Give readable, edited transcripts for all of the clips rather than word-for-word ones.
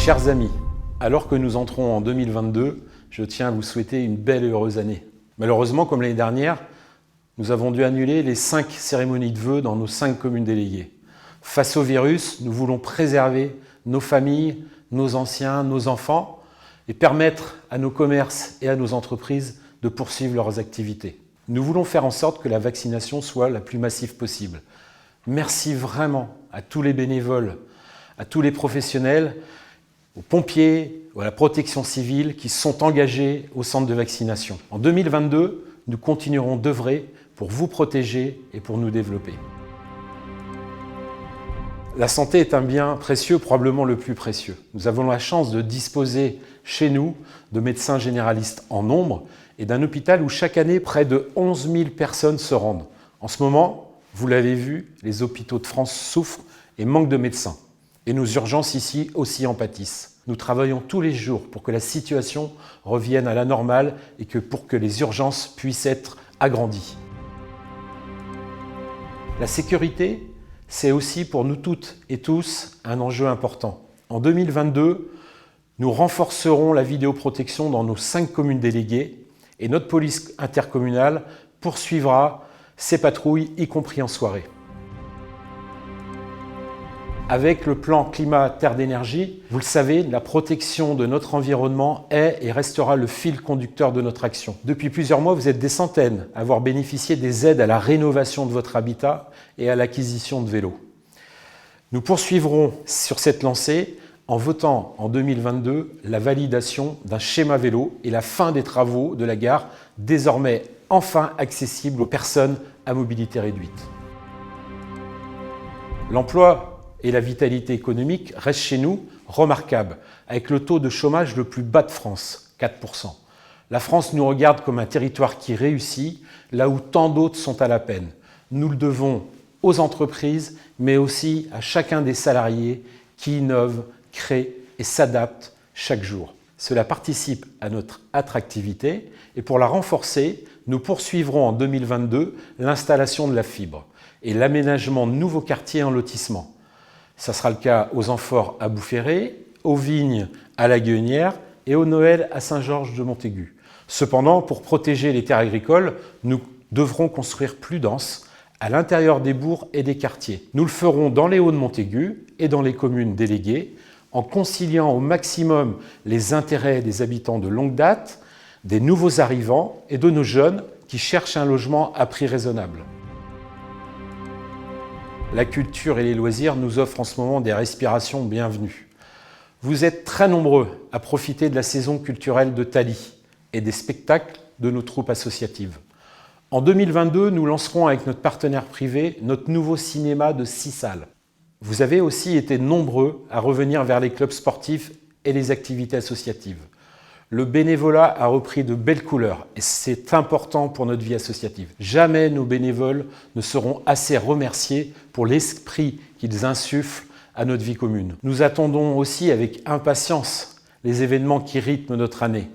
Chers amis, alors que nous entrons en 2022, je tiens à vous souhaiter une belle et heureuse année. Malheureusement, comme l'année dernière, nous avons dû annuler les 5 cérémonies de vœux dans nos 5 communes déléguées. Face au virus, nous voulons préserver nos familles, nos anciens, nos enfants et permettre à nos commerces et à nos entreprises de poursuivre leurs activités. Nous voulons faire en sorte que la vaccination soit la plus massive possible. Merci vraiment à tous les bénévoles, à tous les professionnels, aux pompiers, à la protection civile qui sont engagés au centre de vaccination. En 2022, nous continuerons d'œuvrer pour vous protéger et pour nous développer. La santé est un bien précieux, probablement le plus précieux. Nous avons la chance de disposer chez nous de médecins généralistes en nombre et d'un hôpital où chaque année près de 11 000 personnes se rendent. En ce moment, vous l'avez vu, les hôpitaux de France souffrent et manquent de médecins. Et nos urgences ici aussi en pâtissent. Nous travaillons tous les jours pour que la situation revienne à la normale et pour que les urgences puissent être agrandies. La sécurité, c'est aussi pour nous toutes et tous un enjeu important. En 2022, nous renforcerons la vidéoprotection dans nos 5 communes déléguées et notre police intercommunale poursuivra ses patrouilles, y compris en soirée. Avec le plan climat terre d'énergie, vous le savez, la protection de notre environnement est et restera le fil conducteur de notre action. Depuis plusieurs mois, vous êtes des centaines à avoir bénéficié des aides à la rénovation de votre habitat et à l'acquisition de vélos. Nous poursuivrons sur cette lancée en votant en 2022 la validation d'un schéma vélo et la fin des travaux de la gare, désormais enfin accessible aux personnes à mobilité réduite. L'emploi et la vitalité économique restent chez nous remarquables, avec le taux de chômage le plus bas de France, 4%. La France nous regarde comme un territoire qui réussit, là où tant d'autres sont à la peine. Nous le devons aux entreprises, mais aussi à chacun des salariés qui innovent, créent et s'adaptent chaque jour. Cela participe à notre attractivité et pour la renforcer, nous poursuivrons en 2022 l'installation de la fibre et l'aménagement de nouveaux quartiers en lotissement. Ça sera le cas aux Amphores à Boufféré, aux Vignes à la Gueunière et au Noël à Saint-Georges-de-Montaigu. Cependant, pour protéger les terres agricoles, nous devrons construire plus dense à l'intérieur des bourgs et des quartiers. Nous le ferons dans les Hauts-de-Montaigu et dans les communes déléguées, en conciliant au maximum les intérêts des habitants de longue date, des nouveaux arrivants et de nos jeunes qui cherchent un logement à prix raisonnable. La culture et les loisirs nous offrent en ce moment des respirations bienvenues. Vous êtes très nombreux à profiter de la saison culturelle de Thaly et des spectacles de nos troupes associatives. En 2022, nous lancerons avec notre partenaire privé notre nouveau cinéma de 6 salles. Vous avez aussi été nombreux à revenir vers les clubs sportifs et les activités associatives. Le bénévolat a repris de belles couleurs et c'est important pour notre vie associative. Jamais nos bénévoles ne seront assez remerciés pour l'esprit qu'ils insufflent à notre vie commune. Nous attendons aussi avec impatience les événements qui rythment notre année.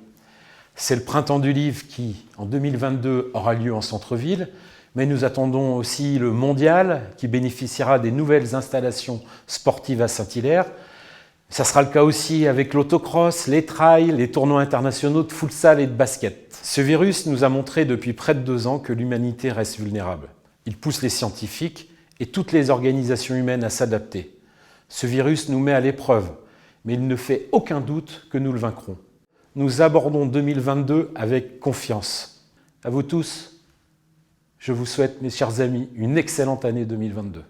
C'est le Printemps du Livre qui, en 2022, aura lieu en centre-ville, mais nous attendons aussi le Mondial qui bénéficiera des nouvelles installations sportives à Saint-Hilaire. Ça sera le cas aussi avec l'autocross, les trails, les tournois internationaux de futsal et de basket. Ce virus nous a montré depuis près de 2 ans que l'humanité reste vulnérable. Il pousse les scientifiques et toutes les organisations humaines à s'adapter. Ce virus nous met à l'épreuve, mais il ne fait aucun doute que nous le vaincrons. Nous abordons 2022 avec confiance. À vous tous, je vous souhaite, mes chers amis, une excellente année 2022.